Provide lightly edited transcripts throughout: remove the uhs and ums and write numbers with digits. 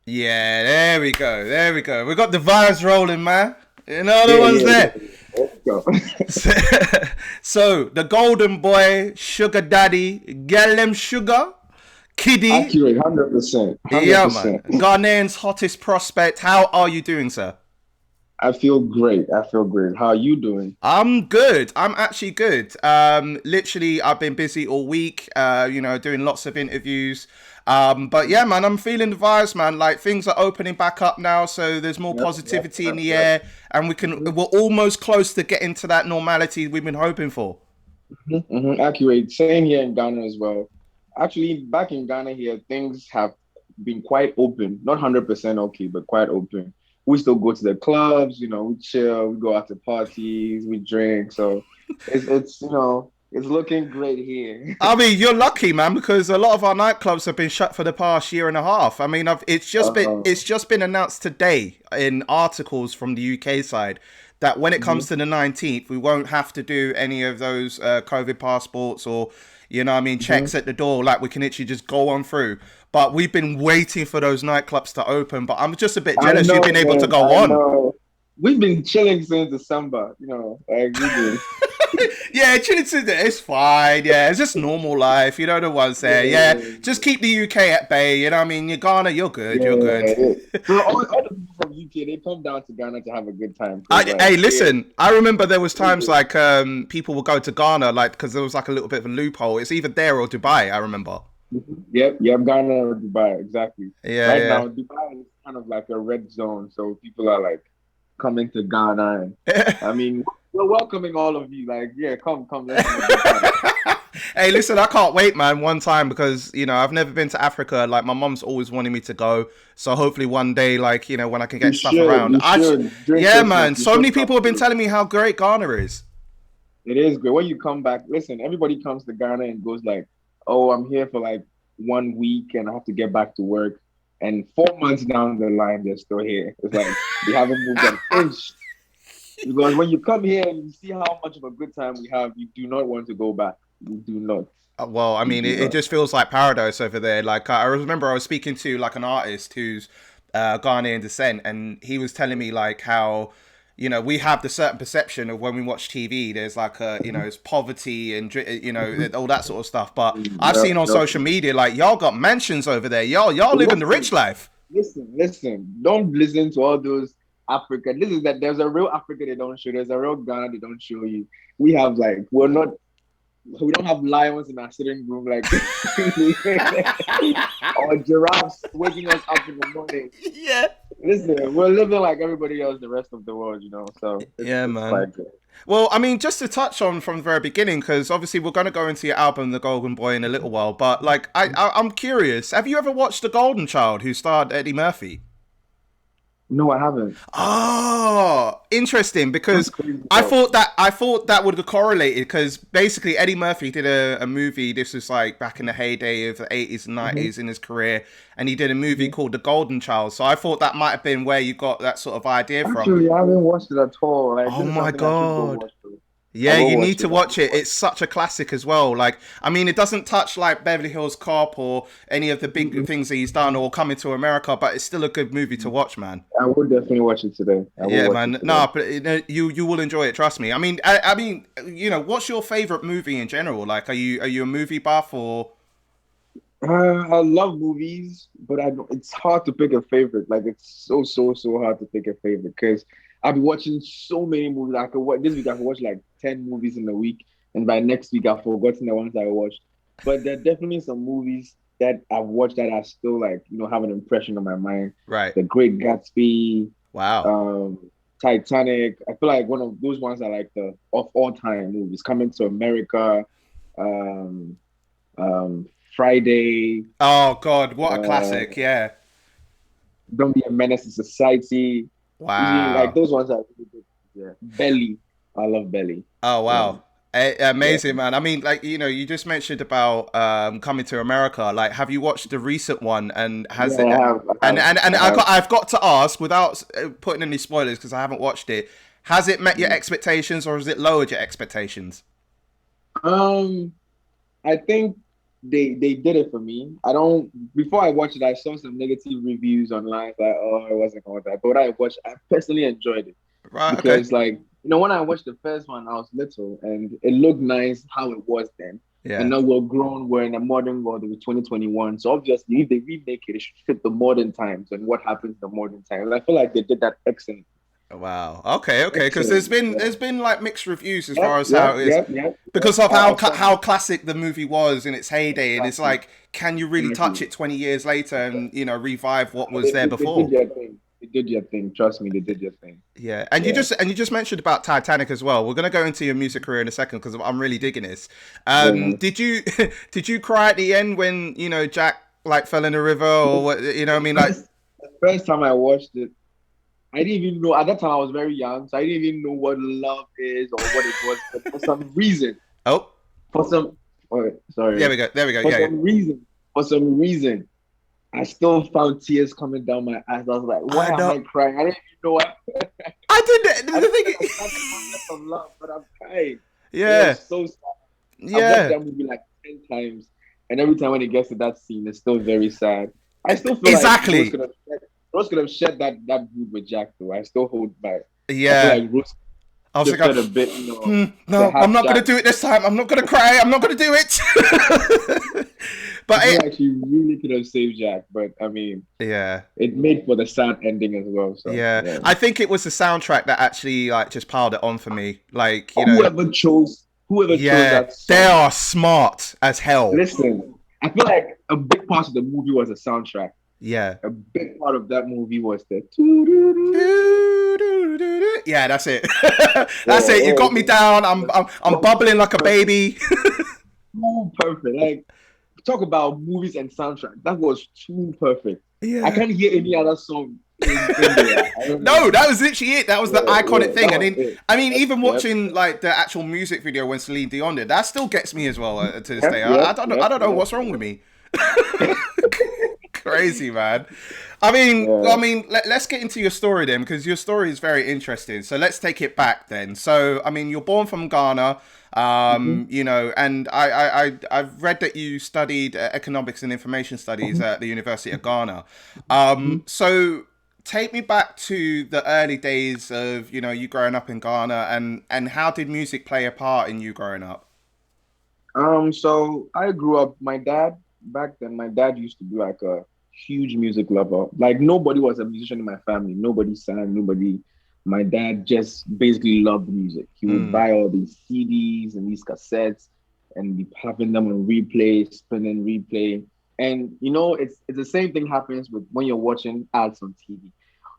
Yeah, there we go. There we go. We got the vibes rolling, man. You know the Yeah, ones yeah, there. yeah. Let's go. So the golden boy, sugar daddy, get them sugar, KiDi. Accurate, 100%, Yeah, man. 100%. Ghanaian's hottest prospect. How are you doing, sir? I feel great. I feel great. How are you doing? I'm good. I'm actually good. Literally, I've been busy all week. Doing lots of interviews. But yeah, man, I'm feeling the vibes, man. Like things are opening back up now, so there's more Yep, yep, positivity in yep, the yep. air, and hmm we're almost close to getting to that normality we've been hoping for. Accurate. Same here in Ghana as well. Actually, back in Ghana here, things have been quite open. Not 100% okay, but quite open. We still go to the clubs, we chill, we go out to parties, we drink. So it's looking great here. I mean, you're lucky, man, because a lot of our nightclubs have been shut for the past year and a half. I mean, Uh, it's just been announced today in articles from the UK side that when it comes mhm. to the 19th, we won't have to do any of those COVID passports or checks Mhm. at the door. Like we can actually just go on through. But we've been waiting for those nightclubs to open. But I'm just a bit I jealous you've know, been able to man. go I on. know. We've been chilling since December, like we've been. Yeah, chilling to it's fine. Yeah, it's just normal life. You know the ones there. Yeah, Yeah, just keep the UK at bay. You know what I mean? You're Ghana, you're good. You're good. yeah, yeah. So all the people from UK, they come down to Ghana to have a good time because Hey, like here, listen. I remember there was times listen, like people would go to Ghana like because there was like a little bit of a loophole. It's either there or Dubai. I remember. yep, yep, Ghana or Dubai, exactly. Yeah, Right yeah. now, Dubai is kind of like a red zone, so people are like coming to Ghana, and I mean, we're welcoming all of you. Like, yeah, come, let's have a good time. Hey, listen, I can't wait, man. One time because I've never been to Africa. Like my mom's always wanted me to go. So hopefully one day, like when I can get stuff around. You should during Yeah, Christmas. man. You So should many come people have been through. telling me how great Ghana is. It is great. When you come back, listen, everybody comes to Ghana and goes like, oh, I'm here for like 1 week and I have to get back to work. And 4 months down the line, they're still here. It's like they haven't moved an inch. Because when you come here and you see how much of a good time we have, you do not want to go back. You do not. Well, I You mean, do it not. just feels like paradise over there. Like I remember I was speaking to like an artist who's Ghanaian descent, and he was telling me like how we have the certain perception of when we watch TV. There's like it's poverty and all that sort of stuff. But I've Yep, seen on yep. social media like y'all got mansions over there. Y'all living the rich Listen, life. listen. Don't listen to all those African. This is that there's a real Africa they don't show. There's a real Ghana they don't show you. We have like we don't have lions in our sitting room like or giraffes waking us up in the morning. Yeah. Listen, we're living like everybody else, the rest of the world. So Yeah, it's man. quite good. Well, I mean, just to touch on from the very beginning, because obviously we're going to go into your album, The Golden Boy, in a little while. But like, I'm curious. Have you ever watched The Golden Child, who starred Eddie Murphy? No, I haven't. Oh, interesting. That's Because crazy though. I thought that would have correlated. Because basically, Eddie Murphy did a movie. This was like back in the heyday of the 80s and hmm 90s in his career, and he did a movie hmm called The Golden Child. So I thought that might have been where you got that sort of idea from. Actually, I haven't watched it at all. Like Oh this is my something I should go god. watch. Though. I Yeah, will you watch need to it. I watch will it. watch It's such a classic as well. Like, I mean, it doesn't touch like Beverly Hills Cop or any of the big it. things that he's done or Coming to America, but it's still a good movie to watch, man. I will definitely watch it today. I will Yeah, watch it man. today. No, but you will enjoy it. Trust me. I mean, what's your favorite movie in general? Like, are you a movie buff or? I love movies, but it's hard to pick a favorite. Like it's so hard to pick a favorite because I've been watching so many movies. I could watch this week. I could watch like 10 movies in a week, and by next week I've forgotten the ones I watched. But there are definitely some movies that I've watched that are still like have an impression on my mind. Right. The Great Gatsby, Wow. um, Titanic. I feel like one of those ones are like the of all time movies. Coming to America, um, um, Friday. Oh God, what a classic. Uh, Yeah. don't be a menace to society. Like Wow. those ones are really good. Yeah. Belly. I love Belly. Oh Yeah. wow. Yeah. Amazing, man. I mean, like you just mentioned about coming to America. Like, have you watched the recent one? And has Yeah, it? I have. I have. And I have. I've got to ask without putting any spoilers because I haven't watched it. Has it met your Mhm. expectations or has it lowered your expectations? Um, I think they did it for me. I don't before I watched it, I saw some negative reviews online like, oh, it wasn't all that. But when I watched, I personally enjoyed it Right. Okay. because like when I watched the first one, I was little and it looked nice how it was then. And Yeah. now we're grown, we're in a modern world with 2021. So obviously if they remake it, it should fit the modern times and what happens in the modern times. I feel like they did that excellent. Wow. Okay. Okay. Because Excellent. there's been like mixed reviews as far Yep, as how yep, it is yep, yep, yep. because of I saw how classic the movie was in its heyday, and it's exactly, like, can you really touch exactly. it 20 years later and revive what was there They did before? their thing. They did their thing. Trust me, they did their thing. Yeah, and Yeah. you just mentioned about Titanic as well. We're gonna go into your music career in a second because I'm really digging this. Yeah. Did you did you cry at the end when Jack like fell in the river or what? You know, what I mean, like, The first time I watched it, I didn't even know at that time I was very young, so I didn't even know what love is or what it was. But for some reason, oh, for some sorry, there we go, for yeah, yeah. some reason, I still found tears coming down my eyes. I was like, why I am know, I crying? I didn't even know I didn't. I The didn't thing, understand the concept of love, but I'm crying. It yeah, was so sad. I've watched yeah, that movie like 10 times, and every time when it gets to that scene, it's still very sad. I still feel like exactly, Rose could have shared that mood with Jack though. I still hold back. I feel yeah. like Rose I was like, shifted a bit, to no, I'm have not gonna Jack. do it this time. I'm not gonna cry. I'm not gonna do it. I but feel it, like she really could have saved Jack, but I mean, yeah. it made for the sad ending as well. So Yeah, yeah. I think it was the soundtrack that actually like just piled it on for me. Like, Whoever chose yeah, that they song, are smart as hell. listen. I feel like a big part of the movie was the soundtrack. Yeah. A big part of that movie was the Yeah, that's it. yeah, That's it. You got me it down. was I'm so bubbling like a perfect. baby. Too perfect. Like talk about movies and soundtrack. That was too perfect. I Yeah. can't hear any other song in there. I don't know. No, that was literally it. That was the Yeah, iconic yeah, thing. that And was then, it. I mean, Yep, even yep, watching like the actual music video when Celine Dion did, that still gets me as well to this yep, day. yep, I yep, don't know yep, what's wrong with yep. me. Crazy, man. Yeah. Let's get into your story then, because your story is very interesting. So let's take it back then. So, I mean, you're born from Ghana, Mhm, and I've read that you studied economics and information studies mhm, at the University of Ghana. mhm. So take me back to the early days of, you growing up in Ghana, and how did music play a part in you growing up? So I grew up, my dad, back then, my dad used to be like a huge music lover. Like nobody was a musician in my family. Nobody sang, nobody. My dad just basically loved music. He would Mm, buy all these CDs and these cassettes and be having them on replay, spinning replay. And it's the same thing happens with when you're watching ads on TV.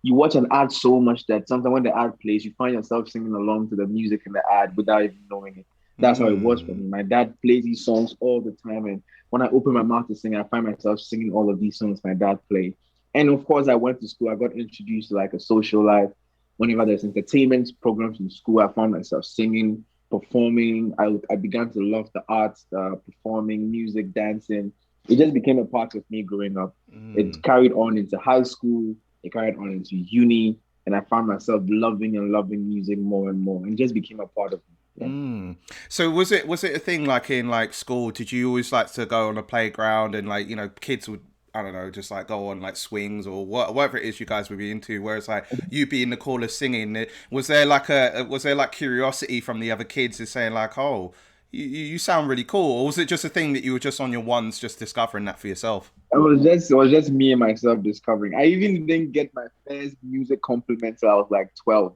You watch an ad so much that sometimes when the ad plays, you find yourself singing along to the music in the ad without even knowing it. That's how it was for mm, me. My dad plays these songs all the time, and when I open my mouth to sing, I find myself singing all of these songs my dad played. And of course, I went to school. I got introduced to like a social life. Whenever there's entertainment programs in school, I found myself singing, performing. I began to love the arts, performing, music, dancing. It just became a part of me growing up. It mm. carried on into high school. It carried on into uni, and I found myself loving and loving music more and more, and just became a part of me. Yeah. Mm. So was it a thing like in like school? Did you always like to go on a playground and like kids would, I don't know, just like go on like swings or whatever it is you guys would be into? Whereas like you be in the corner singing, was there like was there like curiosity from the other kids is saying like, oh, you sound really cool, or was it just a thing that you were just on your ones just discovering that for yourself? It was just me and myself discovering. I even didn't get my first music compliment till I was like 12.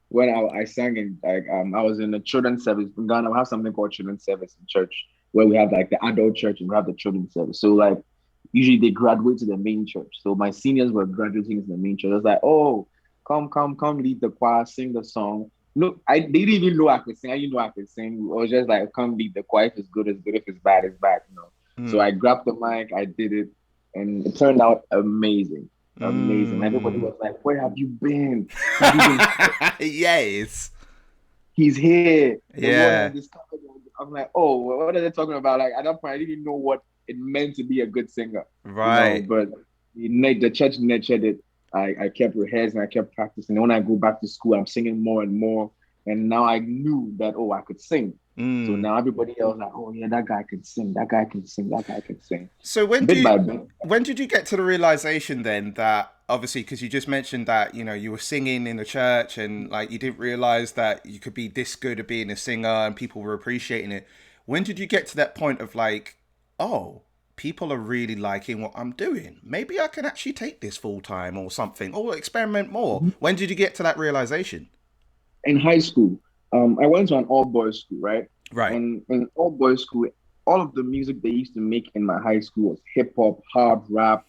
When I sang in like I was in a children's service in Ghana. We have something called children's service in church where we have like the adult church and we have the children's service. So like usually they graduate to the main church. So my seniors were graduating to the main church. I was like, oh, come, lead the choir, sing the song. No, they didn't even know I could sing. I didn't know I could sing. I was just like, come lead the choir. If it's good, it's good. If it's bad, it's bad. So Mm. I grabbed the mic, I did it, and it turned out amazing. Amazing. Everybody Mm. was like, where have you been? Have you been Yes. he's here. The Lord has Yeah. discovered him. I'm like, oh, what are they talking about? Like at that point, I didn't even know what it meant to be a good singer. Right. But the church nurtured it. I kept rehearsing, I kept practicing. And when I go back to school, I'm singing more and more. And now I knew that, oh, I could sing. So Mm. now everybody else like, oh yeah, that guy can sing, that guy can sing, that guy can sing. So Bit by bit. when did you get to the realization then that obviously because you just mentioned that you were singing in the church and like you didn't realize that you could be this good at being a singer and people were appreciating it. When did you get to that point of like, oh, people are really liking what I'm doing? Maybe I can actually take this full time or something or experiment more. When did you get to that realization? In high school, I went to an all boys school, right? Right. And in all boys school, all of the music they used to make in my high school was hip hop, hard rap,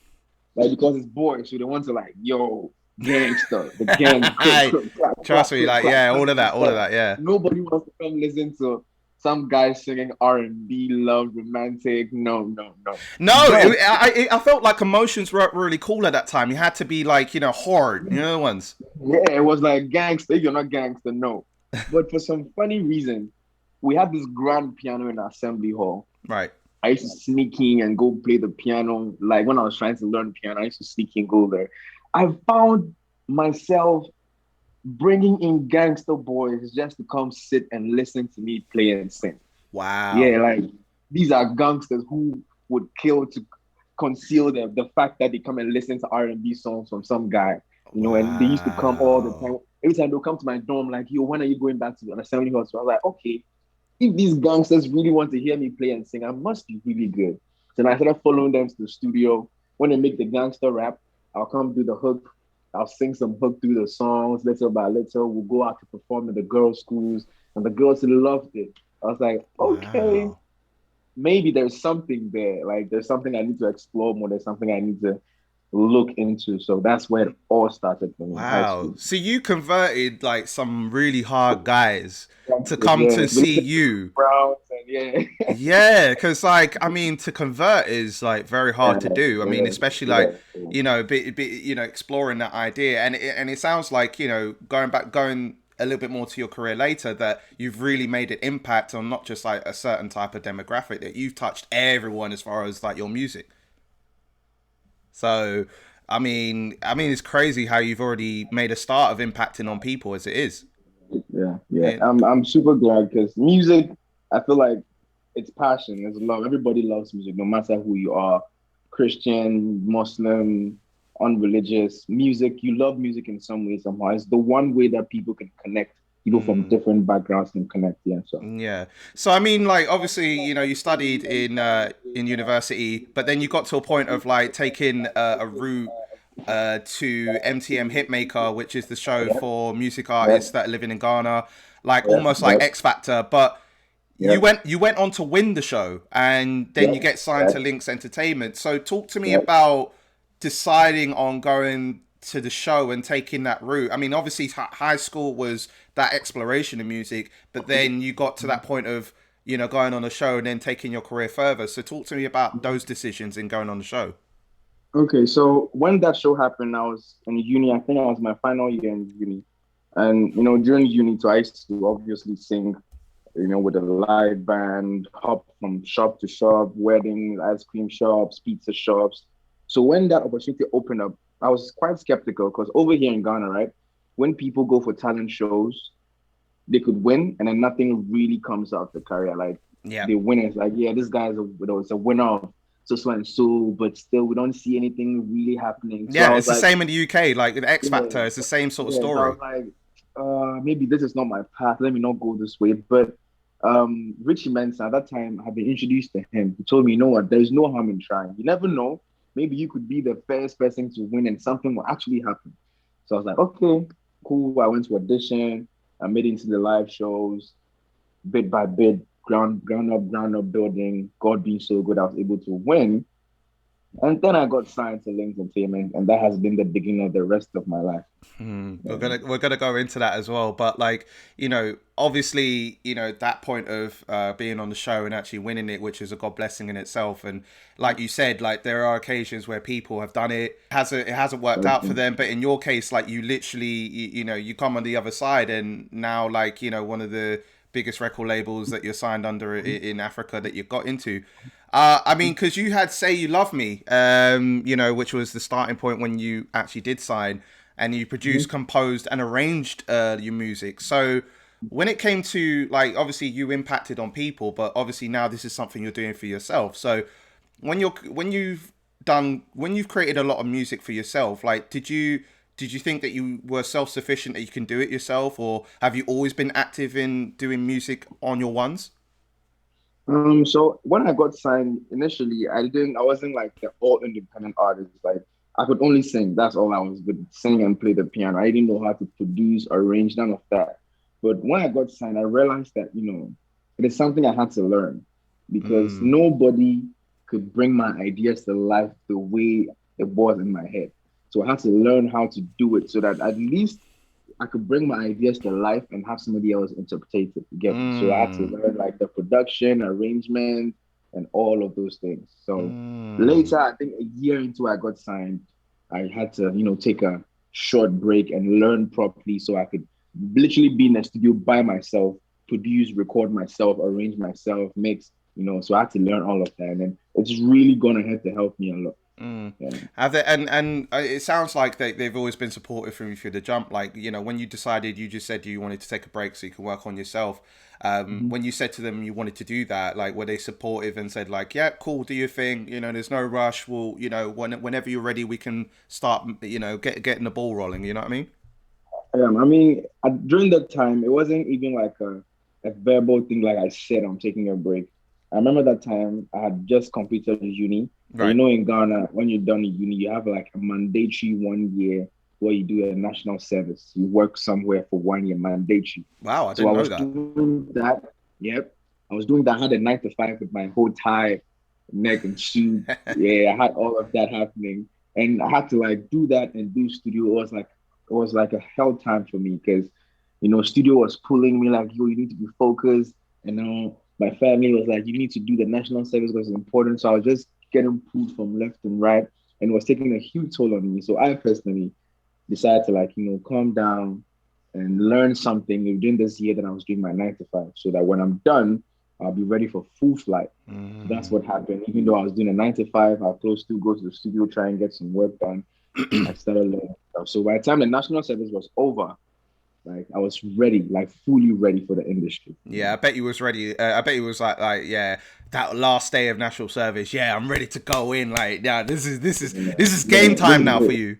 like because it's boys, so they want to like, yo, gangster, the gang, I clap, trust clap, me, clap, like clap, yeah, clap, all of stuff. that, yeah. Nobody wants to come listen to some guy singing R&B, love, romantic. No, no, no. No, But I felt like emotions weren't really cool at that time. You had to be like, hard, the ones. yeah, it was like gangster. You're not gangster, no. But for some funny reason, we had this grand piano in our assembly hall. Right. I used to sneak in and go play the piano. Like when I was trying to learn piano, I used to sneak in, go there. I found myself bringing in gangster boys just to come sit and listen to me play and sing. Yeah, Wow. like these are gangsters who would kill to conceal the fact that they come and listen to R&B songs from some guy, and they used to come all the Wow. time. Every time they'll come to my dorm, like, yo, when are you going back to an assembly hall? So I was like, okay, if these gangsters really want to hear me play and sing, I must be really good. So then I started following them to the studio. When they make the gangster rap, I'll come do the hook. I'll sing some hook through the songs, little by little. We'll go out to perform in the girls' schools, and the girls loved it. I was like, okay, Wow. maybe there's something there. Like there's something I need to explore more. There's something I need to look into. So that's where it all started for me in high Wow. school. So you converted like some really hard guys to come Yeah, to see you. Browns and yeah. Yeah, because like I mean, to convert is like very hard to do. I mean, Yeah, especially yeah, like exploring that idea, and it sounds like going a little bit more to your career later that you've really made an impact on not just like a certain type of demographic, that you've touched everyone as far as like your music. So, I mean, it's crazy how you've already made a start of impacting on people as it is. yeah, yeah. And I'm super glad because music, I feel like it's passion, it's love. Everybody loves music, no matter who you are, Christian, Muslim, unreligious. Music, you love music in some way, somehow. It's the one way that people can connect. People from mm, different backgrounds can connect. Yeah, so. yeah, so I mean, like obviously, you studied in university, but then you got to a point of like taking a route to MTN Hitmaker, which is the show Yep, for music yep, artists that are living in Ghana, like yep, almost like yep, X Factor. But you yep, went on to win the show, and then you yep, get signed to yep, Lynx Entertainment. So talk to me yep. about deciding on going to the show and taking that route. I mean, obviously, high school was that exploration of music, but then you got to that point of going on a show and then taking your career further. So talk to me about those decisions in going on the show. Okay, so when that show happened, I was in uni. I think I was my final year in uni. And during uni, so I used to obviously sing, with a live band, hop from shop to shop, weddings, ice cream shops, pizza shops. So when that opportunity opened up, I was quite skeptical because over here in Ghana, right, when people go for talent shows, they could win and then nothing really comes out of the career. Like Yeah. the winners, like, yeah, this guy's it's a winner of so and so, but still we don't see anything really happening. So I Yeah, was it's the like, same in the UK. Like the X yeah, Factor, it's the same sort of yeah. So I story. was like, maybe this is not my path. Let me not go this way. But Richie Mensah at that time had been introduced to him. He told me, you know what, there's no harm in trying. You never know. Maybe you could be the first person to win and something will actually happen. So I was like, okay, cool. I went to audition. I made it into the live shows bit by bit, ground up building. God being so good, I was able to win. And then I got signed to Lynx Entertainment, and that has been the beginning of the rest of my life. We're Yeah. gonna go into that as well, but like obviously that point of being on the show and actually winning it, which is a God blessing in itself, and like you said, like there are occasions where people have done it hasn't worked out for Okay. them, but in your case, like you literally you come on the other side, and now like one of the biggest record labels that you're signed under in Africa that you got into. I mean, because you had "Say You Love Me," which was the starting point when you actually did sign, and you produced, composed, and arranged your music. So, when it came to like, obviously you impacted on people, but obviously now this is something you're doing for yourself. So when you've created a lot of music for yourself, like did you think that you were self sufficient, that you can do it yourself, or have you always been active in doing music on your ones? So when I got signed initially, I wasn't like the all independent artist. Like I could only sing. That's all I was good sing and play the piano. I didn't know how to produce, arrange, none of that. But when I got signed, I realized that, it is something I had to learn because Mm, nobody could bring my ideas to life the way it was in my head. So I had to learn how to do it so that at least I could bring my ideas to life and have somebody else interpret it. You get me? So I had to mm, learn like the production, arrangement, and all of those things. So mm, later, I think a year into I got signed, I had to, take a short break and learn properly so I could literally be in the studio by myself, produce, record myself, arrange myself, mix, so I had to learn all of that. And then it's really gone ahead to help me a lot. mm. Yeah. Have they, and it sounds like they've always been supportive from you through the jump. Like, when you decided, you just said you wanted to take a break so you can work on yourself. Mhm. When you said to them you wanted to do that, like, were they supportive and said like, yeah, cool, do your thing. There's no rush. We'll, whenever you're ready, we can start. Getting the ball rolling. You know what I mean? I mean, during that time, it wasn't even like a verbal thing like I said, I'm taking a break. I remember that time I had just completed uni. And Right. in Ghana, when you're done in uni, you have like a mandatory 1 year where you do a national service. You work somewhere for 1 year mandatory. Wow, I So I didn't know was that. doing that. Yep. I was doing that. I had a 9 to 5 with my whole tie, neck and suit. Yeah, I had all of that happening. And I had to like do that and do studio. It was like a hell time for me because studio was pulling me like, yo, you need to be focused. And now my family was like, you need to do the national service because it's important. So I was just getting pulled from left and right, and it was taking a huge toll on me. So I personally decided to like, calm down and learn something within this year that I was doing my 9 to 5, so that when I'm done, I'll be ready for full flight. So that's Mm. what happened. Even though I was doing a 9 to 5, I was close to go to the studio, try and get some work done. I started learning stuff. So by the time the national service was over, like I was ready, like fully ready for the industry. Yeah, I bet you was ready. I bet you was yeah, that last day of national service. Yeah, I'm ready to go in. Like, yeah, Yeah, this is game yeah, this time is now for it. you.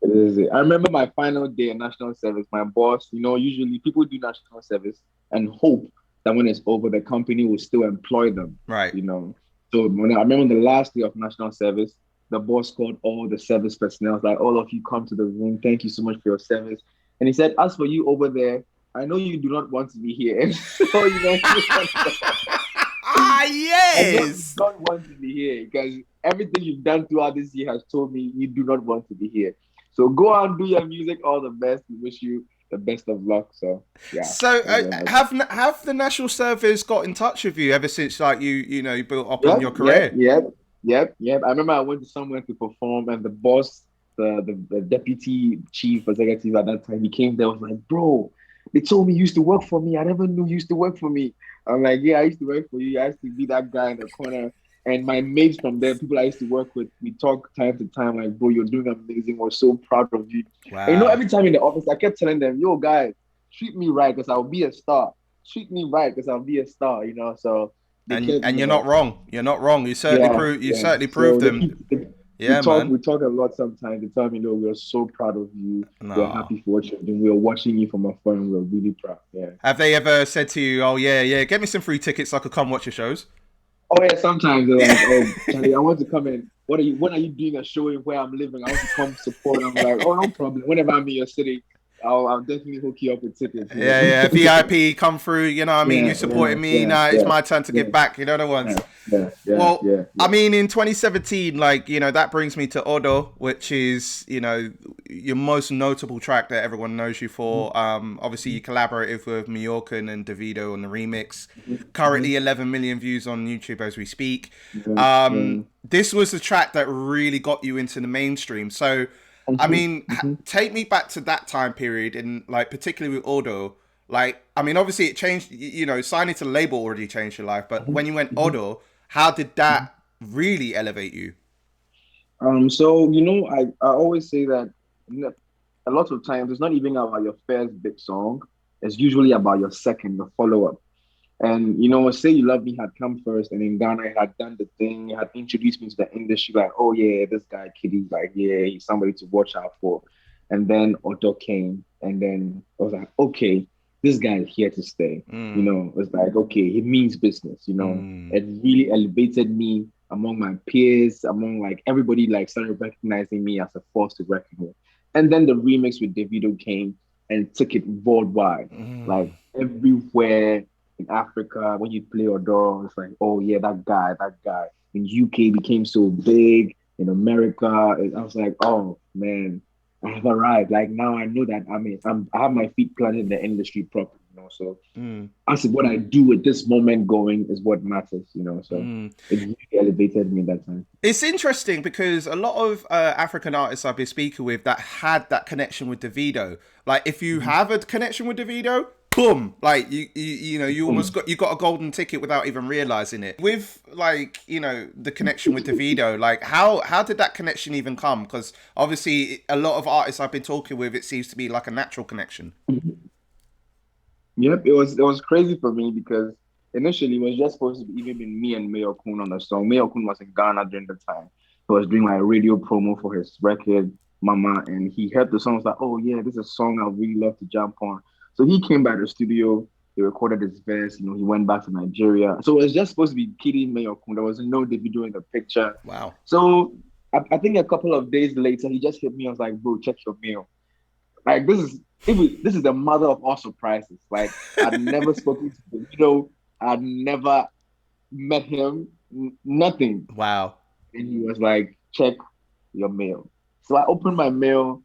This is it. I remember my final day in national service. My boss, usually people do national service and hope that when it's over, the company will still employ them. Right. You know. So when I remember the last day of national service, the boss called all the service personnel, like, all of you come to the room. Thank you so much for your service. And he said, as for you over there, I know you do not want to be here. And so, Ah, I know you yes. don't want to be here because everything you've done throughout this year has told me you do not want to be here. So go out and do your music. All the best. We wish you the best of luck. So yeah, So, it was like that. have the national service got in touch with you ever since like you built up on Yep, your yep, career? yep, yep. I remember I went to somewhere to perform, and the boss, the deputy chief executive at that time, he came there. Was like, bro, they told me you used to work for me. I never knew you used to work for me. I'm like, yeah, I used to work for you. I used to be that guy in the corner. And my mates from there, people I used to work with, we talk time to time, like, bro, you're doing amazing. We're so proud of you. And Wow. every time in the office, I kept telling them, yo, guys, treat me right because I'll be a star. Treat me right because I'll be a star. So they kept, And you're not wrong. You're not wrong. yeah, You yeah. certainly proved So them. we Yeah, talk man. we talk a lot sometimes. They tell me, no, we're so proud of you. We're No. happy for what you're doing. We're watching you from afar and we're really proud. Yeah. Have they ever said to you, "Oh yeah, yeah, get me some free tickets so I could come watch your shows"? Oh yeah, sometimes they're like, Yeah. oh Charlie, I want to come in. When are you doing a show in where I'm living? I want to come support. I'm like, oh no problem. Whenever I'm in your city, I'll definitely hook you up with tickets. Yeah, yeah, VIP come through. You know what I mean? You Yeah, yeah, supported me. yeah, Now it's yeah, my turn to yeah, give back. You know the yeah, ones. yeah, yeah, Well, yeah, I yeah. mean, in 2017, like, that brings me to Odo, which is, your most notable track that everyone knows you for. Obviously, you collaborated with Mallorcan and Davido on the remix. Mm-hmm. Currently 11 million views on YouTube as we speak. Yeah, yeah. This was the track that really got you into the mainstream. So, I Mm-hmm. mean, Mm-hmm. take me back to that time period, and like particularly with Odo. Like, I mean, obviously it changed. Signing to the label already changed your life, but when you went Mm-hmm. Odo, how did Mm-hmm. that really elevate you? So I always say that a lot of times it's not even about your first big song. It's usually about your second, your follow-up. And Say You Love Me had come first, and in Ghana had done the thing, had introduced me to the industry, like, oh yeah, this guy KiDi, like, yeah, he's somebody to watch out for. And then Otto came, and then I was like, okay, this guy is here to stay. Mm, It was like, okay, he means business, mm, It really elevated me among my peers, among like everybody like started recognizing me as a force to reckon with. And then the remix with Davido came and took it worldwide, mm. like everywhere in Africa, when you play Odor, it's like, oh yeah, that guy, that guy. In UK became so big. In America, I was like, oh man, I have arrived. Like now I know that I have my feet planted in the industry properly. So Mm. I said what I do at this moment going is what matters. So Mm. it really elevated me that time. It's interesting because a lot of African artists I've been speaking with that had that connection with Davido. Like, if you Mhm. have a connection with Davido, boom! Like you almost Boom. got a golden ticket without even realizing it. With like the connection with Davido, like how did that connection even come? Because obviously a lot of artists I've been talking with, it seems to be like a natural connection. Yep, it was crazy for me because initially it was just supposed to be even been me and Mayor Kun on the song. Mayor Kun was in Ghana during the time. He was doing like radio promo for his record, Mama, and he heard the song. Was like, oh yeah, this is a song I really love to jump on. So he came by the studio. He recorded his verse. He went back to Nigeria. So it was just supposed to be KiDi Mayor Kun. There was no Davido in the picture. Wow. So I think a couple of days later, he just hit me. I was like, bro, check your mail. Like this is the mother of all surprises. Like I'd never spoken to him, I'd never met him, nothing. Wow. And he was like, check your mail. So I opened my mail.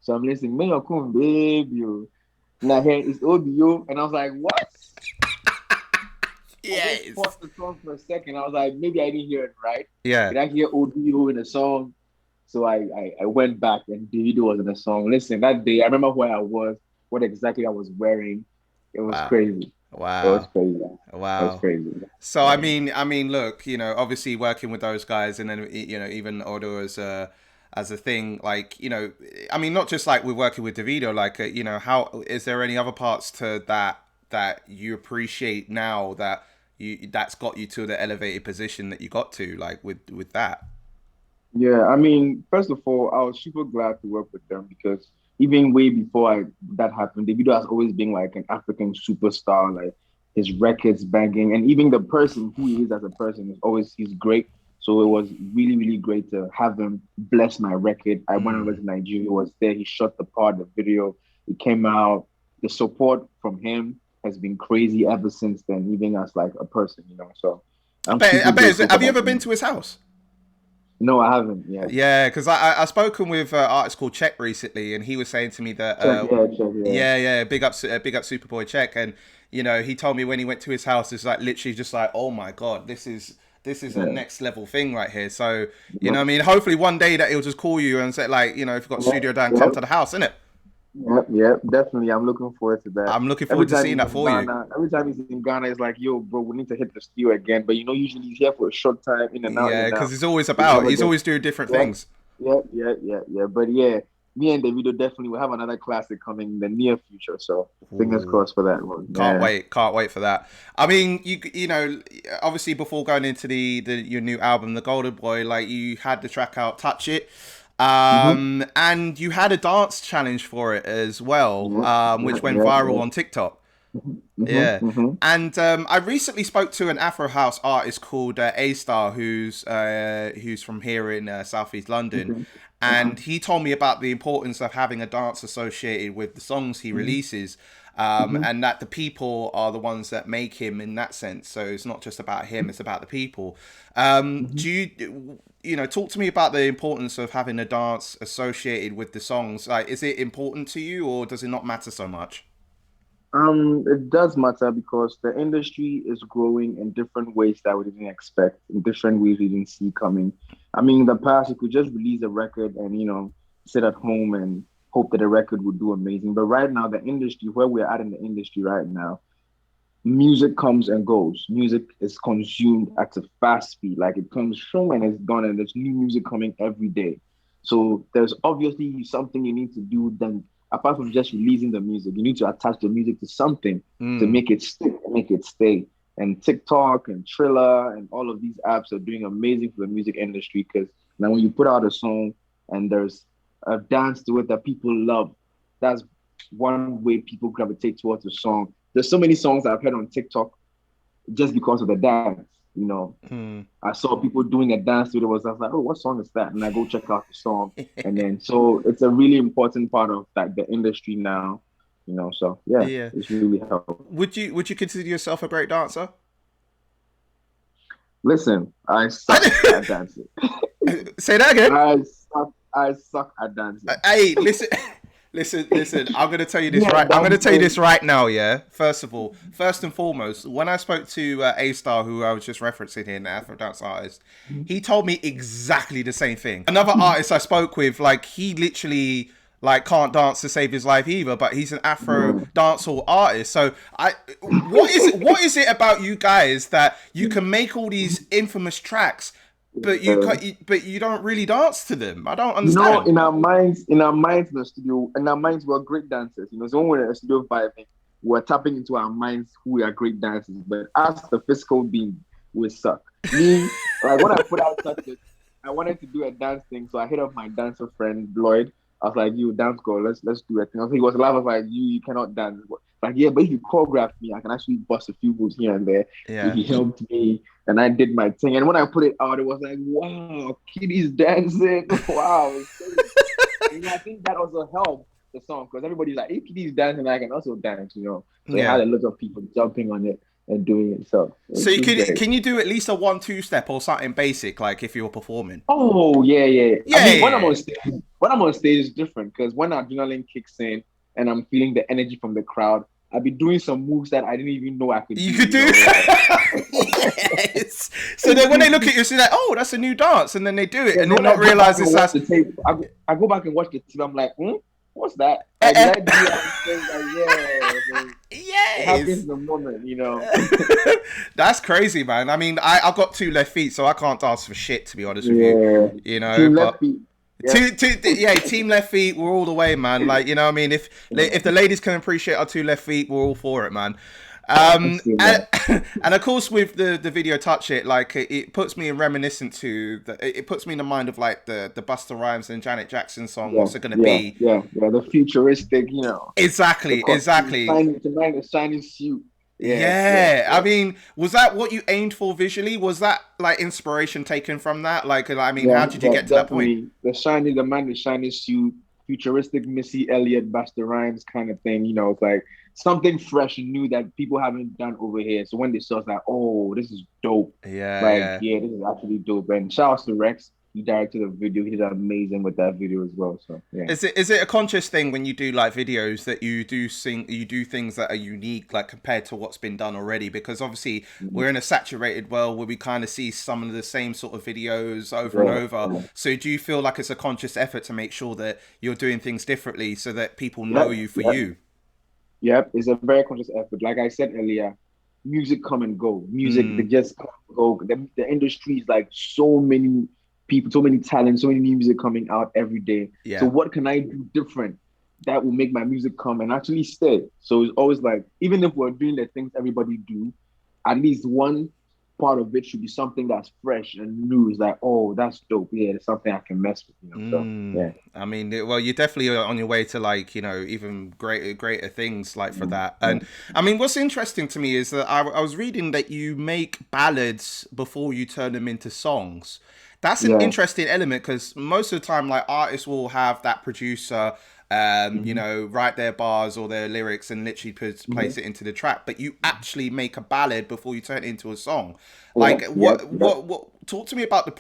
So I'm listening, mail come baby. Now here is OBO. And I was like, what? I just Yes. paused the song for a second. I was like, maybe I didn't hear it right. Yeah. Did I hear OBO in the song? So I went back and Davido was in the song. Listen, that day I remember where I was, what exactly I was wearing. It was Wow. crazy. It was Wow. crazy. It was Wow. crazy. So Yeah. I mean, look, obviously working with those guys, and then even Odo as a thing, like I mean, not just like we're working with Davido, like how is there any other parts to that you appreciate now that that's got you to the elevated position that you got to, like with that. Yeah, I mean, first of all, I was super glad to work with them because even way before that happened, Davido has always been like an African superstar, like his records banging, and even the person who he is as a person is always he's great. So it was really, really great to have him bless my record. I went over Mm. to Nigeria, was there, he shot the part, the video, it came out. The support from him has been crazy ever since then, even as like a person. So I I'm bet. I super bet. grateful for Have you that. ever been to his house? No, I haven't yet. Yeah, because I spoken with an artist called Check recently, and he was saying to me that Check, yeah. yeah, big up Superboy Check, and he told me when he went to his house, it's like literally just like, oh my god, this is a Yeah. next level thing right here. So I Yep. mean, hopefully one day that he'll just call you and say like, if you've got Yep. studio down, come Yep. to the house, innit? Yep. Yep. Definitely. I'm looking forward to that. I'm looking forward to seeing that for you. Every time he's in Ghana, it's like, yo, bro, we need to hit the studio again. But usually he's here for a short time, in and out, in Yeah, and because out. We never he's get. always doing different Yep. things. Yeah. But yeah, me and Davido definitely will have another classic coming in the near future. So fingers Ooh. crossed for that one. Can't Yeah. wait. Can't wait for that. I mean, obviously before going into the your new album, The Golden Boy, like you had the track out, Touch It, Mm-hmm. and you had a dance challenge for it as well, Yeah. Yeah. which went Yeah. viral Yeah. on TikTok. Yeah, Mm-hmm. Mm-hmm. and I recently spoke to an Afro house artist called A Star, who's from here in Southeast London, Okay. Okay. and he told me about the importance of having a dance associated with the songs he Mm-hmm. releases, Mm-hmm. and that the people are the ones that make him in that sense. So it's not just about him; it's about the people. Mm-hmm. Do talk to me about the importance of having a dance associated with the songs? Like, is it important to you, or does it not matter so much? It does matter because the industry is growing in different ways that we didn't expect, in different ways we didn't see coming. I mean, in the past, you could just release a record and, sit at home and hope that the record would do amazing. But right now, the industry, where we're at in the industry right now, music comes and goes. Music is consumed at a fast speed. Like it comes from and it's gone, and there's new music coming every day. So there's obviously something you need to do then apart from just releasing the music, you need to attach the music to something to Mm. make it stick, make it stay. And TikTok and Triller and all of these apps are doing amazing for the music industry because now when you put out a song and there's a dance to it that people love, that's one way people gravitate towards the song. There's so many songs I've heard on TikTok just because of the dance. Mm. I saw people doing a dance to it. I was like, oh, what song is that? And I go check out the song. And then so it's a really important part of that the industry now. So yeah, Yeah. it's really helped. Would you consider yourself a great dancer? Listen, I suck at dancing. Say that again. I suck at dancing. Hey, listen, listen. I'm gonna tell you this Yeah, right. I'm gonna tell you this dancing. right now. Yeah. First and foremost, when I spoke to A Star, who I was just referencing here, the Afro dance artist, he told me exactly the same thing. Another artist I spoke with, like he literally like can't dance to save his life either, but he's an Afro Yeah. dancehall artist. So what is it about you guys that you can make all these infamous tracks, but you don't really dance to them? I don't understand. in our minds in the studio, in our minds, we're great dancers. So when we're in the studio vibing, we're tapping into our minds who we are great dancers. But as the physical being, we suck. Me, like when I put out such a, I wanted to do a dance thing, so I hit up my dancer friend Lloyd. I was like, "You dance girl, let's do a thing." He was laughing. I was like, "You cannot dance." Like, yeah, but if you choreograph me, I can actually bust a few moves here and there. So Yeah. he helped me, and I did my thing. And when I put it out, it was like, wow, KiDi's dancing. Wow, it's crazy. I think that also helped the song because everybody's like, hey, KiDi's dancing, I can also dance. So it had Yeah. a lot of people jumping on it and doing it. So So it was great. can you do at least a 1-2 step or something basic like if you're performing? Oh yeah, yeah. I Yeah, mean, yeah, when I'm on stage is different because when adrenaline kicks in and I'm feeling the energy from the crowd, I'll be doing some moves that I didn't even know I could you do. could do. Like Yes. So then when they look at you, say like, "Oh, that's a new dance," and then they do it, yeah, and so they when I not go realize back and it's watch as. the tape, I go back and watch the tape. I'm like, what's that? Like, did I do that? Like, yeah. So it happens Yes. in the moment. That's crazy, man. I mean, I've got two left feet, so I can't dance for shit, to be honest with you. Yeah. Team But left feet. Yep. yeah, team left feet, we're all the way, man. Like, what I mean, if the ladies can appreciate our two left feet, we're all for it, man. I see And, that. and of course, with the video Touch It, like it puts me in reminiscent to it puts me in the mind of like the Busta Rhymes and Janet Jackson song. Yeah, What's it gonna yeah, be? yeah, yeah. The futuristic, the Exactly, costume, exactly. shiny suit. Yes, yes, Yeah, I yes. mean, was that what you aimed for visually? Was that like inspiration taken from that? Like, I mean, how Yeah, did you yeah, get to that point? definitely. The man in the shiny suit, futuristic Missy Elliott, Busta Rhymes kind of thing. It's like something fresh and new that people haven't done over here. So when they saw, it's like, oh, this is dope. Yeah, Like, yeah. yeah, this is actually dope. And shout out to Rex. He directed the video. He did amazing with that video as well. So yeah. Is it a conscious thing when you do like videos that you do things that are unique like compared to what's been done already? Because obviously we're in a saturated world where we kind of see some of the same sort of videos over and Yeah, over. yeah. So do you feel like it's a conscious effort to make sure that you're doing things differently so that people know Yep, you for yep. you? Yep, it's a very conscious effort. Like I said earlier, music come and go. Music, they Mm, just come and go. The industry is like so many people, so many talents, so many new music coming out every day. So yeah. what can I do different that will make my music come and actually stay? So it's always like, even if we're doing the things everybody do, at least one part of it should be something that's fresh and new. It's like, oh, that's dope. Yeah, it's something I can mess with. So yeah. I mean, well, you're definitely on your way to like, even greater things like for Mm, that. yeah. And I mean, what's interesting to me is that I was reading that you make ballads before you turn them into songs. That's an Yeah. interesting element because most of the time, like artists will have that producer, Mm-hmm. write their bars or their lyrics and literally Mm-hmm. place it into the track. But you actually make a ballad before you turn it into a song. Like, Yep, yep, yep. Talk to me about the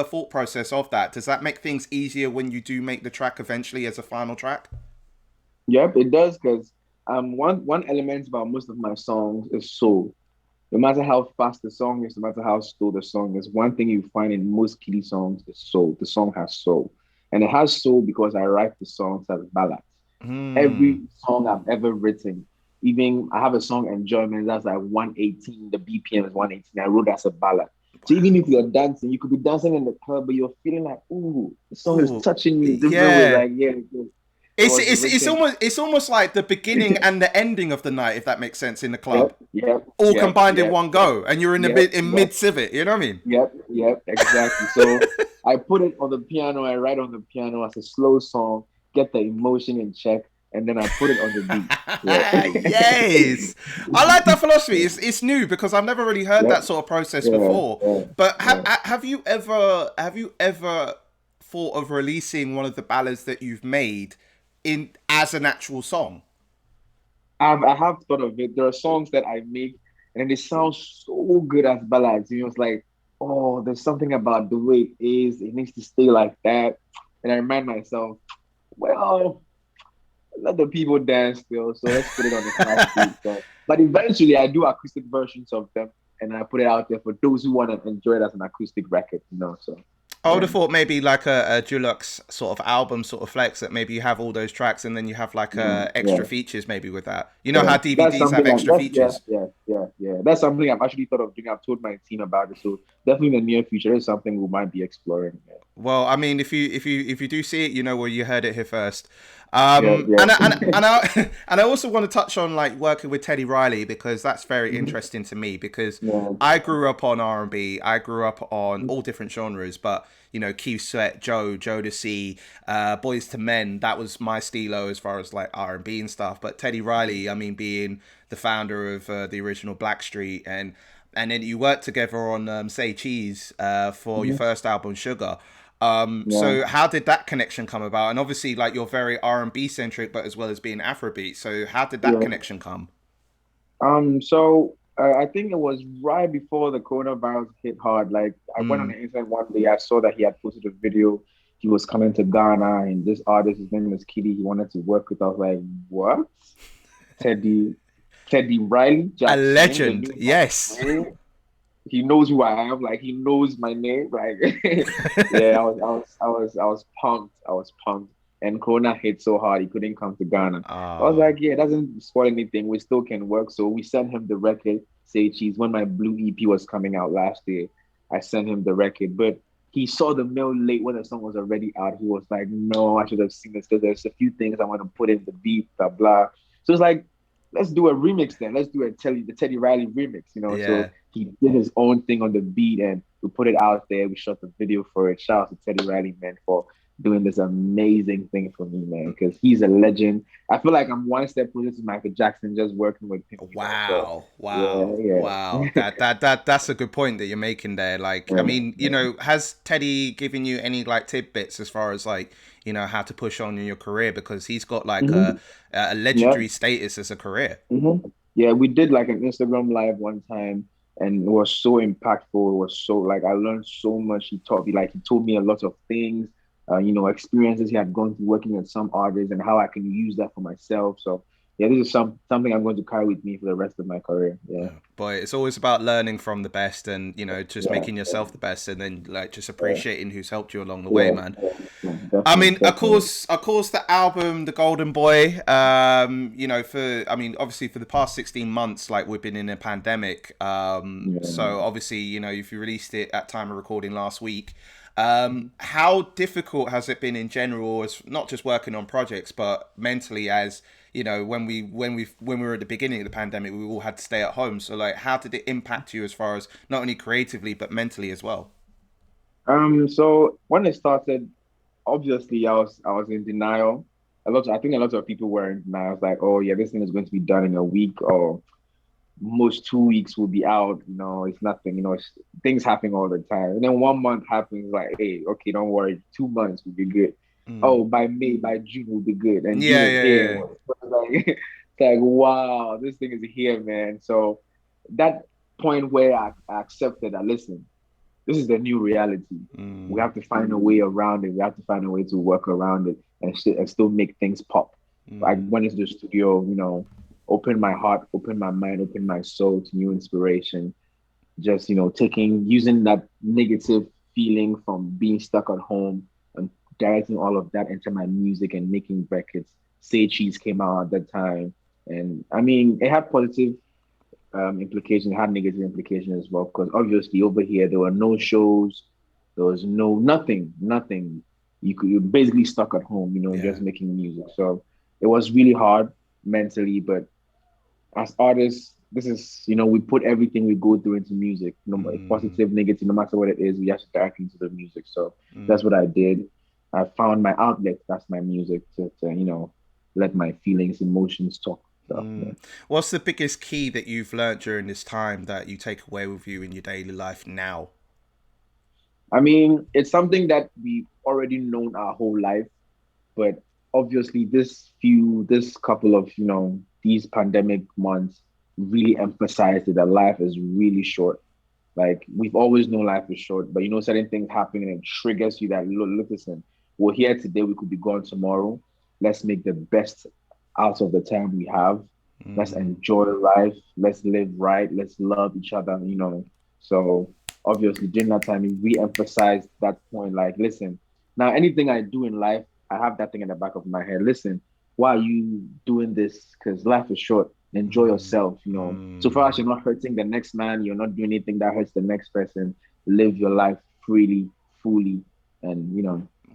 thought process of that. Does that make things easier when you do make the track eventually as a final track? Yep, it does because one element about most of my songs is soul. No matter how fast the song is, no matter how slow the song is, one thing you find in most KiDi songs is soul. The song has soul. And it has soul because I write the songs as ballads. Hmm. Every song I've ever written, even I have a song Enjoyment that's like 118, the BPM is 118. I wrote that as a ballad. So even if you're dancing, you could be dancing in the club, but you're feeling like, ooh, the song is Oh, touching me in different ways. yeah. Like, yeah, It was written. It's almost like the beginning and the ending of the night, if that makes sense, in the club, Yep, yep, all yep, combined in yep, one yep, go, and you're in the yep, mid yep, civet. You know what I mean? yep, yep, exactly. So I put it on the piano. I write on the piano as a slow song, get the emotion in check, and then I put it on the beat. Yeah. Yes, I like that philosophy. It's new because I've never really heard Yep. that sort of process Yeah. before. Yeah. But Yeah. have you ever thought of releasing one of the ballads that you've made in as an actual song? I have thought of it. There are songs that I make and they sound so good as ballads. You know, it's like, oh, there's something about the way it is. It needs to stay like that. And I remind myself, well, let the people dance still. So let's put it on the fast beat. So, but eventually I do acoustic versions of them and I put it out there for those who want to enjoy it as an acoustic record, you know. So I would yeah. have thought maybe like a deluxe sort of album sort of flex that maybe you have all those tracks and then you have like Yeah. extra features maybe with that. You know Yeah, how that's DVDs have something extra features. yeah. That's something I've actually thought of doing. I've told my team about it. So definitely in the near future, it's something we might be exploring. Yeah. Well, I mean, if you do see it, you know where you heard it here first. Yeah, yeah. And I also want to touch on like working with Teddy Riley because that's very Mhm. interesting to me because Yeah. I grew up on R&B. I grew up on all different genres, but you know, Keith Sweat, Joe, Jodeci, Boys to Men, that was my stilo as far as like R&B and stuff. But Teddy Riley, I mean, being the founder of the original Blackstreet and then you worked together on Say Cheese for your Mhm. first album, Sugar. Yeah. So how did that connection come about? And obviously, like you're very R&B centric, but as well as being Afrobeat. So how did that Yeah. connection come? So I think it was right before the coronavirus hit hard. Like I went on Mm. the internet one day, I saw that he had posted a video. He was coming to Ghana, and this artist, his name is KiDi, he wanted to work with. I was like, what? Teddy, Teddy Riley A Jackson, the legend, new yes. man. He knows who I am. Like he knows my name. Like yeah, I was pumped. I was pumped. And Corona hit so hard he couldn't come to Ghana. I was Oh, like, yeah, it doesn't spoil anything. We still can work. So we sent him the record. Say Cheese. When my Blue EP was coming out last year, I sent him the record. But he saw the mail late when the song was already out. He was like, no, I should have seen this because there's a few things I want to put in the beat, blah blah. So it's like, let's do a remix then. Let's do the Teddy Riley remix. You know, so yeah. he did his own thing on the beat and we put it out there. We shot the video for it. Shout out to Teddy Riley, man, for doing this amazing thing for me, man, because he's a legend. I feel like I'm one step closer to Michael Jackson just working with him, you know. So Wow, wow, yeah, wow. That's a good point that you're making there. Like, I yeah. mean, you know, has Teddy given you any like tidbits as far as like, you know, how to push on in your career because he's got like Mm-hmm. a Yeah. legendary status as a career. Yeah, we did like an Instagram live one time and it was so impactful. It was so like I learned so much. He taught me like he told me a lot of things, experiences he had gone through working with some artists and how I can use that for myself. So yeah, this is something I'm going to carry with me for the rest of my career. Yeah. But it's always about learning from the best and, you know, just Yeah. making yourself the best and then like just Yeah. appreciating who's helped you along the way, Yeah. man. Yeah. I Definitely, mean, definitely. of course, the album, The Golden Boy. You know, I mean, obviously, for the past 16 months, like we've been in a pandemic. So Yeah. obviously, you know, if you released it at time of recording last week, how difficult has it been in general, as not just working on projects, but mentally, as you know, when we were at the beginning of the pandemic, we all had to stay at home. So, like, how did it impact you as far as not only creatively but mentally as well? So when it started, obviously I was in denial. I think a lot of people were in denial. It's like, oh yeah, this thing is going to be done in a week or most 2 weeks will be out. You know, it's nothing. You know, things happen all the time. And then 1 month happens, like, hey, okay, don't worry, 2 months will be good. Mm. Oh, by May, by June will be good, and June Yeah, is yeah, here. yeah. It's like, it's like wow, this thing is here, man. So that point where I accepted that, listen, this is the new reality. We Mm, have to find a way around it. We have to find a way to work around it and still make things pop. I mm. went into the studio, open my heart, open my mind, open my soul to new inspiration. Just, using that negative feeling from being stuck at home and directing all of that into my music and making records. Say Cheese came out at that time. And I mean, it had positive implication, had negative implication as well. Because obviously over here there were no shows, there was nothing. you're basically stuck at home, Yeah. just making music. So it was really hard mentally, but as artists, this is, we put everything we go through into music, Mm, positive, negative, no matter what it is, we have to direct into the music. So mm, that's what I did. I found my outlet. That's my music to let my feelings, emotions talk. So yeah. mm. What's the biggest key that you've learned during this time that you take away with you in your daily life now? I mean, it's something that we already known our whole life, but obviously this couple of, these pandemic months really emphasized that life is really short. Like we've always known life is short, but certain things happen and it triggers you that look, listen, we're here today, we could be gone tomorrow. Let's make the best out of the time we have. Let's Mm, enjoy life. Let's live right. Let's love each other. So obviously during that time we re-emphasized that point, like, listen, now anything I do in life, I have that thing in the back of my head. Listen, why are you doing this? Because life is short. Enjoy mm, yourself. So far as mm. you're not hurting the next man, you're not doing anything that hurts the next person. Live your life freely, fully, and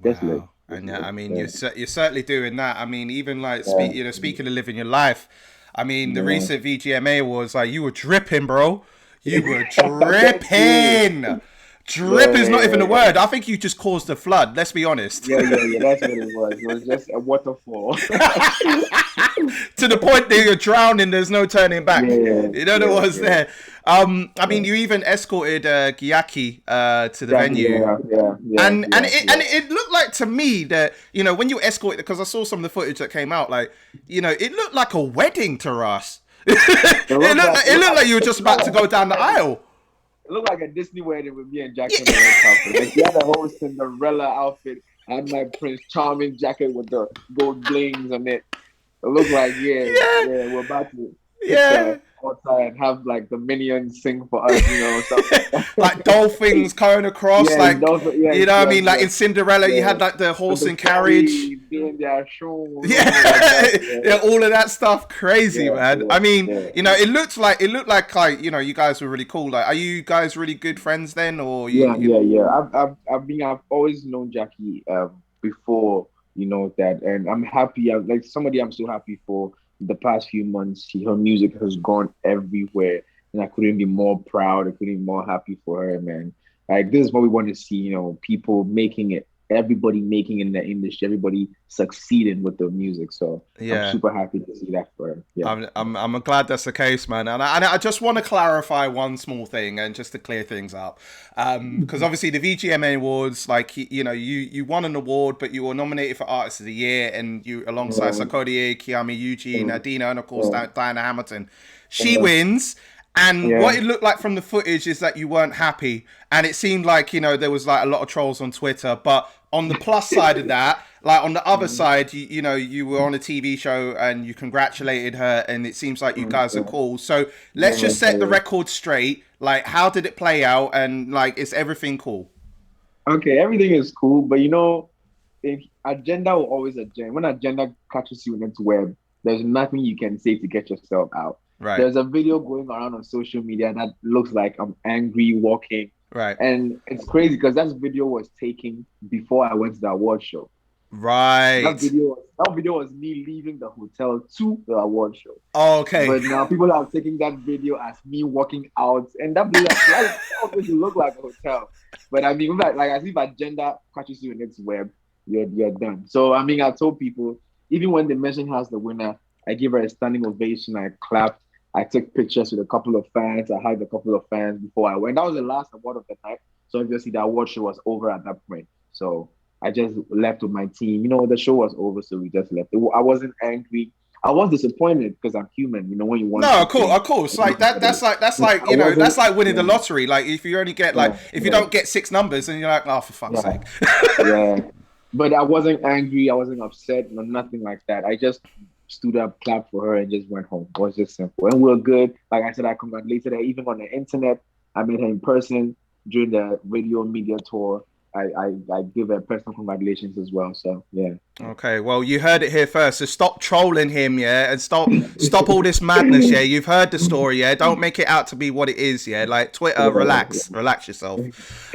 just live. Wow. Just And yeah, live. I mean, Yeah. you're certainly doing that. I mean, even like Yeah. speaking of living your life. I mean, the Yeah. recent VGMA Awards, like you were dripping, bro. You were Thank you. dripping. Yeah, Drip is not even yeah, a yeah. word. I think you just caused a flood. Let's be honest. Yeah, yeah, yeah. That's what it was. It was just a waterfall. To the point that you're drowning, there's no turning back. Yeah, You know yeah, what was yeah, there. I yeah. mean, you even escorted Gyakie to the Jackie, venue. yeah, yeah, yeah, And yeah, it yeah. and it looked like to me that when you escort, because I saw some of the footage that came out, like it looked like a wedding to us. It looked It looked like like you were just about to go down the aisle. it looked like a Disney wedding with me and Jackson on the red carpet. Yeah. Like he had a whole Cinderella outfit. I had my Prince Charming jacket with the gold blings on it. It looked like, yeah, Yeah, yeah, we're about to hit yeah. the altar and have like the minions sing for us, stuff like Like that. dolphins going across, Yes, like those, yes, what I yes, mean. Like yes, in Cinderella, you yeah. had like the And horse the and carriage. fairies being their shown, like Yeah, that. yeah, Yeah, all of that stuff, crazy, yeah, man. I yeah, mean, yeah. it looked like you guys were really cool. Like, are you guys really good friends then, or Yeah, you? yeah, yeah. I've always known Jackie before that, and I'm happy. I'm like somebody. I'm so happy for the past few months. Her music has gone everywhere, and I couldn't be more proud. I couldn't be more happy for her, man. Like this is what we want to see. People making it. Everybody making it in the industry. Everybody succeeding with their music. So I'm Yeah. super happy to see that for her. Yeah. I'm glad that's the case, man. And I just want to clarify one small thing and just to clear things up, because obviously the VGMA Awards, like you won an award, but you were nominated for Artist of the Year, and you alongside Yeah, Sarkodie, Kiami, Eugene, yeah, Adina, and of course yeah, Diana Hamilton. She yeah, wins. And yeah. what it looked like from the footage is that you weren't happy, and it seemed like there was like a lot of trolls on Twitter. But on the plus side of that, like on the other side, you were on a TV show and you congratulated her, and it seems like you guys are Yeah, cool. So let's yeah, just set the yeah. record straight. Like, how did it play out, and like, is everything cool? Okay, everything is cool, but if agenda will always agenda. When agenda catches you in its web, there's nothing you can say to get yourself out. Right, There's a video going around on social media that looks like I'm angry walking, right, and it's crazy because that video was taken before I went to the award show. right. That video was me leaving the hotel to the award show. Okay. But now people are taking that video as me walking out, and that obviously look like a hotel. But I mean, like as if agenda catches you in its web, you're done. So I mean, I told people even when they mentioned her as the winner, I gave her a standing ovation. I clapped. I took pictures with a couple of fans. I hugged a couple of fans before I went. That was the last award of the night. So obviously the award show was over at that point. So I just left with my team. The show was over, so we just left. I wasn't angry. I was disappointed because I'm human. When you want No, of course, something, of course. you're Like not that. gonna get That's it. like that's But like I that's wasn't. like winning the Yeah, lottery. Like if you only get yeah, if you yeah, don't get six numbers, and you're like, oh, for fuck's yeah, sake. yeah. But I wasn't angry. I wasn't upset. No, nothing like that. I just stood up, clapped for her, and just went home. It was just simple, and we are good. Like I said, I congratulated her even on the internet. I met her in person during the radio media tour. I give her personal congratulations as well. So yeah. Okay, well, you heard it here first. So stop trolling him, yeah, and stop all this madness, yeah. You've heard the story, yeah. Don't make it out to be what it is, yeah. Like Twitter, Yeah, relax yourself.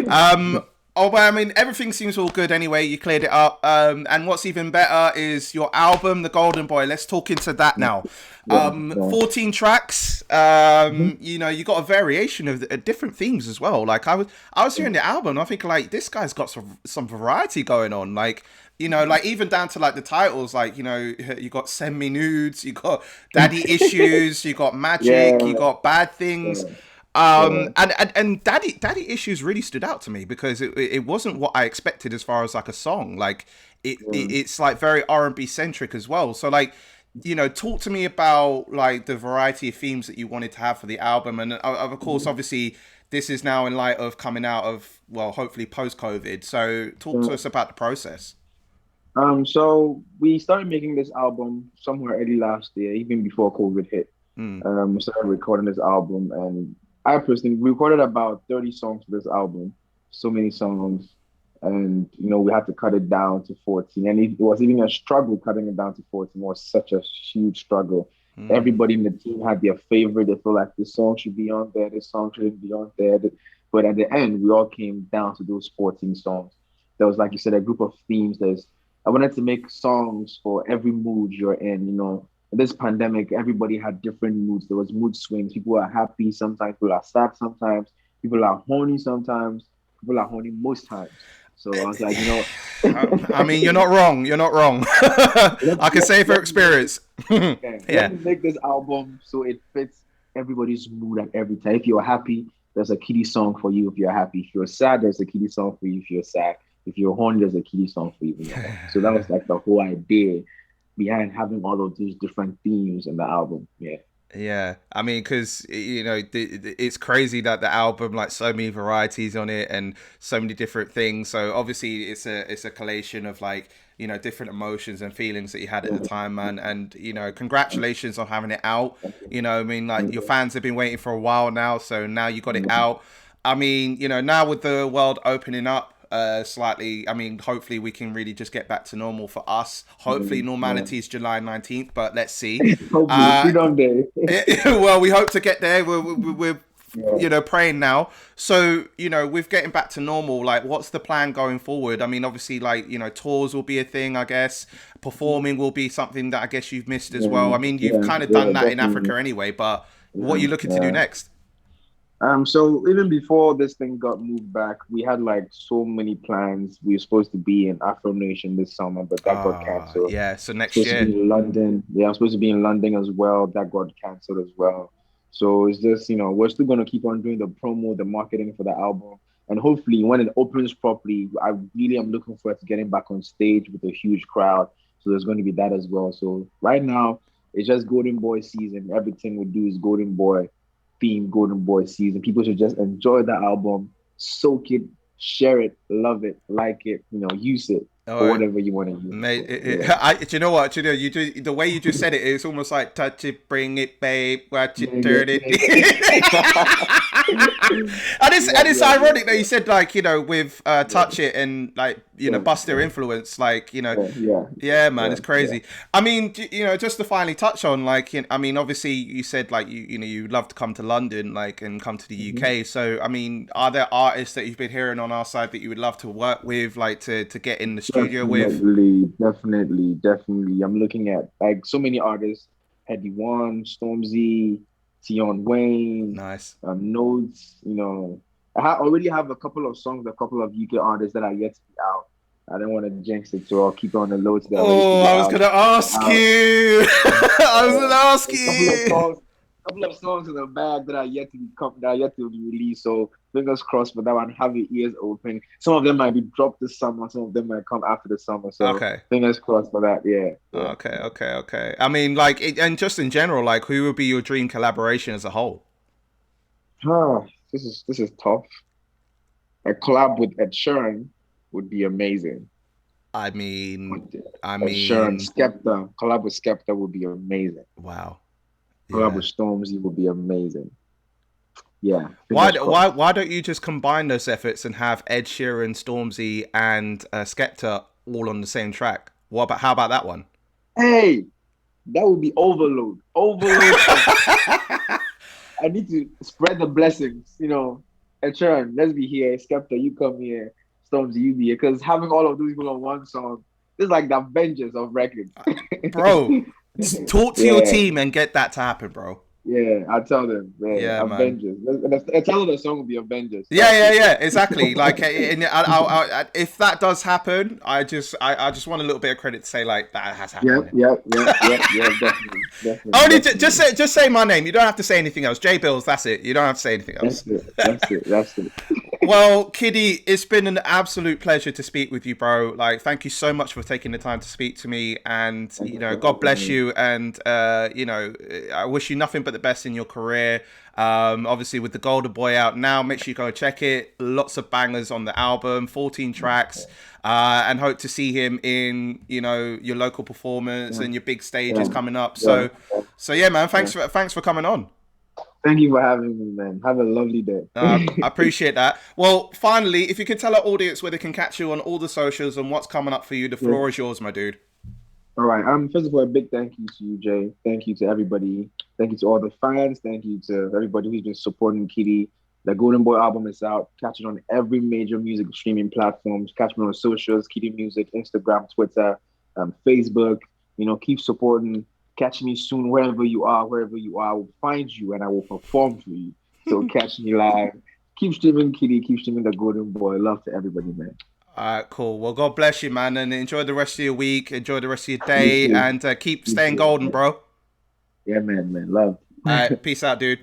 Um, Oh, well, I mean, everything seems all good anyway. You cleared it up. And what's even better is your album, The Golden Boy. Let's talk into that now. Yeah, yeah. 14 tracks. Mhm. You know, you got a variation of different themes as well. Like I was hearing the album, and I think like this guy's got some variety going on. Like, you know, like even down to like the titles, like, you know, you got Send Me Nudes, you got Daddy Issues, you got Magic, you Yeah, got Bad Things. yeah, yeah. And Daddy Issues really stood out to me because it wasn't what I expected as far as like a song. Like Yeah. it's like very R&B centric as well. So like, you know, talk to me about like the variety of themes that you wanted to have for the album, and of course, obviously, this is now in light of coming out of, well, hopefully post COVID. So talk to Yeah. us about the process. So we started making this album somewhere early last year, even before COVID hit. Mm, We started recording this album, and I personally we recorded about 30 songs for this album. So many songs, and we had to cut it down to 14. And it was even a struggle cutting it down to 14. It was such a huge struggle. mm, Everybody in the team had their favorite. They felt like this song should be on there, this song shouldn't be on there. But at the end, we all came down to those 14 songs. There was, like you said, a group of themes. I wanted to make songs for every mood you're in. In this pandemic, everybody had different moods. There was mood swings. People are happy sometimes, people are sad sometimes, people are horny sometimes, people are horny most times. So I was like, I mean, you're not wrong. You're not wrong. let, I can let, say for let me experience. let Yeah. me make this album so it fits everybody's mood at every time. If you're happy, there's a KiDi song for you if you're happy. If you're sad, there's a KiDi song for you if you're sad. If you're horny, there's a KiDi song for you when you're horny. So that was like the whole idea behind having all of these different themes in the album. Yeah. Yeah, I mean, because you know, it's crazy that the album, like, so many varieties on it and so many different things. So obviously, it's a collation of like, you know, different emotions and feelings that you had at the time, man. And you know, congratulations on having it out. You know, I mean, like your fans have been waiting for a while now, so now you got it out. I mean, you know, now with the world opening up slightly, I mean, hopefully we can really just get back to normal for us. Hopefully Yeah. normality is July 19th, but let's see. Hopefully, Uh, Freedom Day. well, we hope to get there. We're Yeah. you know, praying now. So, you know, with getting back to normal, like, what's the plan going forward? I mean, obviously, like, you know, tours will be a thing, I guess. Performing will be something that I guess you've missed as well. Yeah. I mean, you've Yeah. kind of Yeah. done that in Definitely. Africa anyway, but what are Yeah. you looking to do Yeah. next? So even before this thing got moved back, we had like so many plans. We were supposed to be in Afro Nation this summer, but that got canceled. Yeah. So next Supposed to be year. in London. Yeah, I'm supposed to be in London as well. That got canceled as well. So it's just, we're still gonna keep on doing the promo, the marketing for the album. And hopefully when it opens properly, I really am looking forward to getting back on stage with a huge crowd. So there's going to be that as well. So right now it's just Golden Boy season. Everything we do is Golden Boy theme, Golden Boy season. People should just enjoy the album, soak it, share it, love it, like it, use it for Oh, whatever you want to use it mate, for. Yeah. do you know what? Do you know, you do the way you just said it. It's almost like touch it, bring it, babe, watch it, Yeah, turn it. yeah, And it's yeah, yeah, ironic that you yeah, said, like, you know, with yeah, touch it and, like, you know, yeah, bust their yeah, influence, like, you know. yeah, yeah, Yeah, man, yeah, it's yeah. crazy. I mean, you know, just to finally touch on, like, I mean, obviously, you said like you know, you'd love to come to London, like, and come to the Mhm. UK. So, I mean, are there artists that you've been hearing on our side that you would love to work with, like, to get in the studio with? Definitely, definitely, definitely. I'm looking at like so many artists: Heady One, Stormzy, Tion Wayne, Nice. Notes. Already have a couple of songs, a couple of UK artists that are yet to be out. I don't want to jinx it, so I'll keep it on the low till they're ready to Oh, be I was out. gonna ask Out. you. I was gonna ask A couple of you. songs, couple of songs in the bag that are yet to that are yet to be released. So fingers crossed for that one. Have your ears open. Some of them might be dropped this summer. Some of them might come after the summer. So Okay. fingers crossed for that. Yeah, yeah. Okay. Okay. Okay. I mean, like, and just in general, like, who would be your dream collaboration as a whole? This is tough. A collab with Ed Sheeran would be amazing. I mean, I Ed Sheeran, mean, Skepta, collab with Skepta would be amazing. wow. Collab Yeah. with Stormzy would be amazing. Yeah, Why fingers why crossed. why don't you just combine those efforts and have Ed Sheeran, Stormzy, and Skepta all on the same track? What about how about that one? Hey, that would be overload. Overload of I need to spread the blessings. Ed Sheeran, let's be here. Skepta, you come here. Stormzy, you be here. Because having all of those people on one song, it's like the Avengers of records. Bro, talk to your Yeah, team and get that to happen, bro. yeah. I tell them, man, Yeah, man. Avengers. I tell them the song will be Avengers. Yeah, Trust yeah, me. yeah, exactly. Like, if that does happen, I just want a little bit of credit to say like that has Yep, happened. yep, yep, yep, yep. Definitely, definitely, Only definitely. just say my name. You don't have to say anything else. J Bills, that's it. You don't have to say anything That's else. it. That's it. That's it. Well, KiDi, it's been an absolute pleasure to speak with you, bro. Like, thank you so much for taking the time to speak to me, and Thank you you know, for God having bless me. you, and you know, I wish you nothing but the best in your career. Obviously, with the Golden Boy out now, make sure you go check it. Lots of bangers on the album, 14 tracks, and hope to see him in your local performance Yeah, and your big stages yeah, coming up. yeah, So yeah, man, yeah. thanks for coming on. Thank you for having me, man. Have a lovely day. I appreciate that. Well, finally, if you could tell our audience where they can catch you on all the socials and what's coming up for you, the Yeah. floor is yours, my dude. All right. First of all, a big thank you to you, Jay. Thank you to everybody. Thank you to all the fans. Thank you to everybody who's been supporting KiDi. The Golden Boy album is out. Catch it on every major music streaming platforms. Catch me on socials, KiDi Music, Instagram, Twitter, Facebook. Keep supporting. Catch me soon wherever you are. Wherever you are, I will find you and I will perform for you. So catch me live. Keep streaming KiDi. Keep streaming the Golden Boy. Love to everybody, man. All right, cool. Well, God bless you, man, and enjoy the rest of your week. Enjoy the rest of your You day, too. and keep You staying too. golden, bro. All Yeah, man. Love. right, peace out, dude.